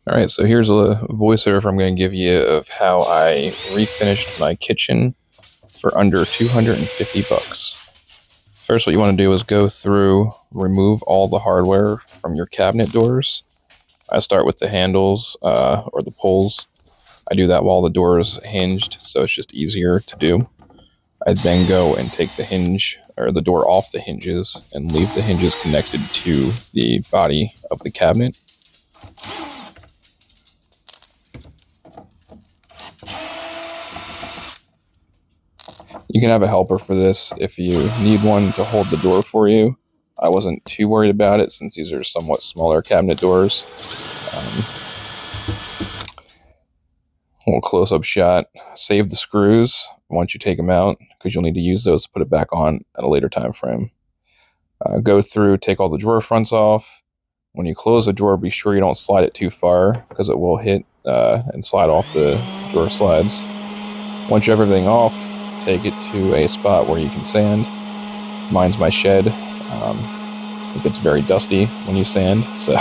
All right, so here's a voiceover I'm going to give you of how I refinished my kitchen for under 250 bucks. First, what you want to do is go through, remove all the hardware from your cabinet doors. I start with the handles or the pulls. I do that while the door is hinged, so it's just easier to do. I then go and take the hinge or the door off the hinges and leave the hinges connected to the body of the cabinet. You can have a helper for this if you need one to hold the door for you. I wasn't too worried about it since these are somewhat smaller cabinet doors. Little close-up shot. Save the screws once you take them out because you'll need to use those to put it back on at a later time frame. Go through, take all the drawer fronts off. When you close a drawer, be sure you don't slide it too far because it will hit and slide off the drawer slides. Once you have everything off, take it to a spot where you can sand. Mine's my shed. It gets very dusty when you sand, so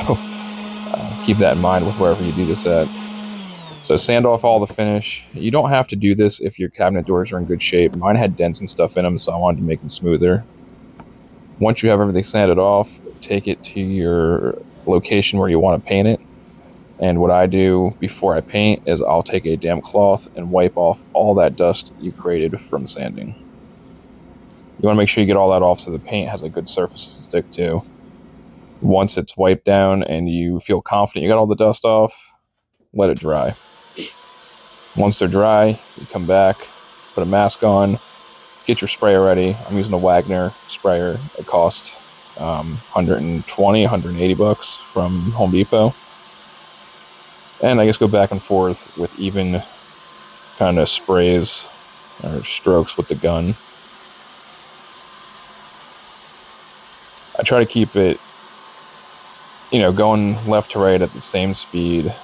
keep that in mind with wherever you do this at. So sand off all the finish. You don't have to do this if your cabinet doors are in good shape. Mine had dents and stuff in them, so I wanted to make them smoother. Once you have everything sanded off, take it to your location where you want to paint it. And what I do before I paint is I'll take a damp cloth and wipe off all that dust you created from sanding. You want to make sure you get all that off so the paint has a good surface to stick to. Once it's wiped down and you feel confident you got all the dust off, let it dry. Once they're dry, you come back, put a mask on, get your sprayer ready. I'm using a Wagner sprayer. It costs 120, 180 bucks from Home Depot. And I just go back and forth with even kind of sprays or strokes with the gun. I try to keep it, going left to right at the same speed,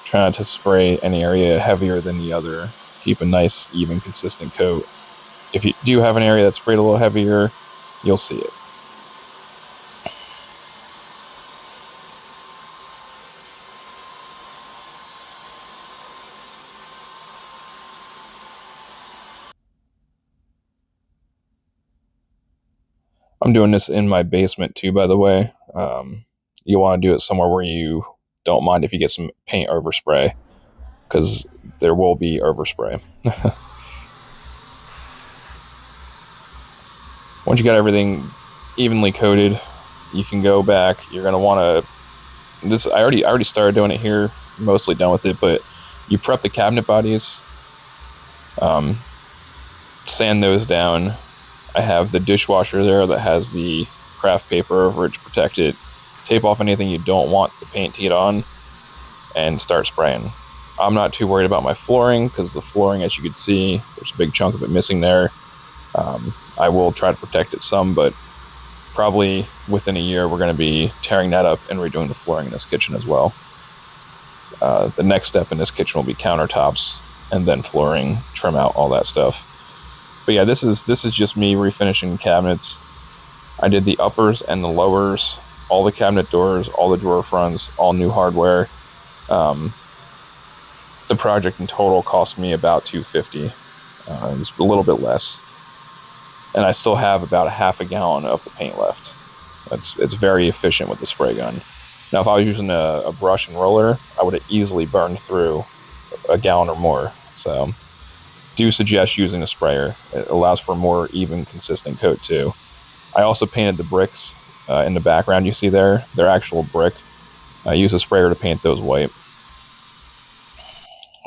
trying to spray any area heavier than the other. Keep a nice, even, consistent coat. If you do have an area that's sprayed a little heavier, you'll see it. I'm doing this in my basement too, by the way. You want to do it somewhere where you don't mind if you get some paint overspray, because there will be overspray. Once you got everything evenly coated, you can go back. You're going to want to... I already started doing it here, mostly done with it, but you prep the cabinet bodies, sand those down. I have the dishwasher there that has the craft paper over it to protect it. Tape off anything you don't want the paint to get on and start spraying. I'm not too worried about my flooring because the flooring, as you can see, there's a big chunk of it missing there. I will try to protect it some, but probably within a year we're going to be tearing that up and redoing the flooring in this kitchen as well. The next step in this kitchen will be countertops and then flooring, trim out all that stuff. But yeah, this is just me refinishing cabinets. I did the uppers and the lowers, all the cabinet doors, all the drawer fronts, all new hardware. The project in total cost me about $250. It was a little bit less. And I still have about a half a gallon of the paint left. It's very efficient with the spray gun. Now, if I was using a brush and roller, I would have easily burned through a gallon or more. So, do suggest using a sprayer. It allows for a more even, consistent coat too. I also painted the bricks in the background you see there. They're actual brick. I used a sprayer to paint those white.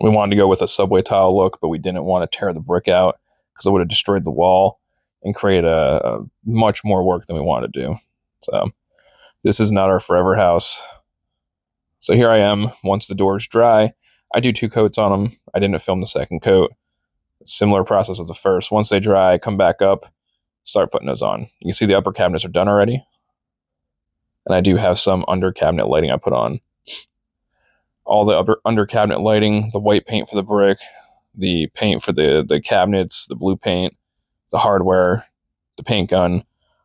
We wanted to go with a subway tile look, but we didn't want to tear the brick out because it would have destroyed the wall and create a much more work than we wanted to do. So this is not our forever house. So here I am. Once the door's dry, I do 2 coats on them. I didn't film the second coat. Similar process as the first. Once they dry, come back up, start putting those on. You can see the upper cabinets are done already. And I do have some under cabinet lighting I put on. All the under cabinet lighting, the white paint for the brick, the paint for the cabinets, the blue paint, the hardware, the paint gun,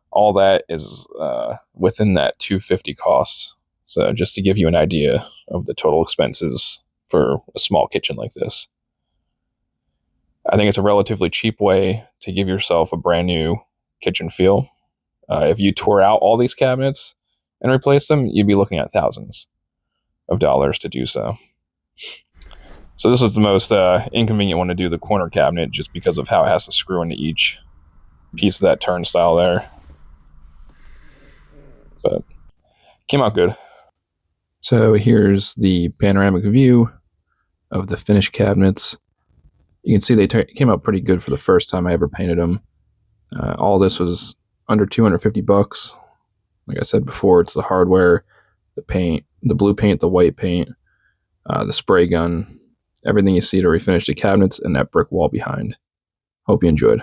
all that is within that $250 cost. So just to give you an idea of the total expenses for a small kitchen like this. I think it's a relatively cheap way to give yourself a brand new kitchen feel. If you tore out all these cabinets and replaced them, you'd be looking at thousands of dollars to do so. So this was the most inconvenient one to do, the corner cabinet, just because of how it has to screw into each piece of that turnstile there. But came out good. So here's the panoramic view of the finished cabinets. You can see they came out pretty good for the first time I ever painted them. All this was under $250. Like I said before, it's the hardware, the paint, the blue paint, the white paint, the spray gun, everything you see to refinish the cabinets, and that brick wall behind. Hope you enjoyed.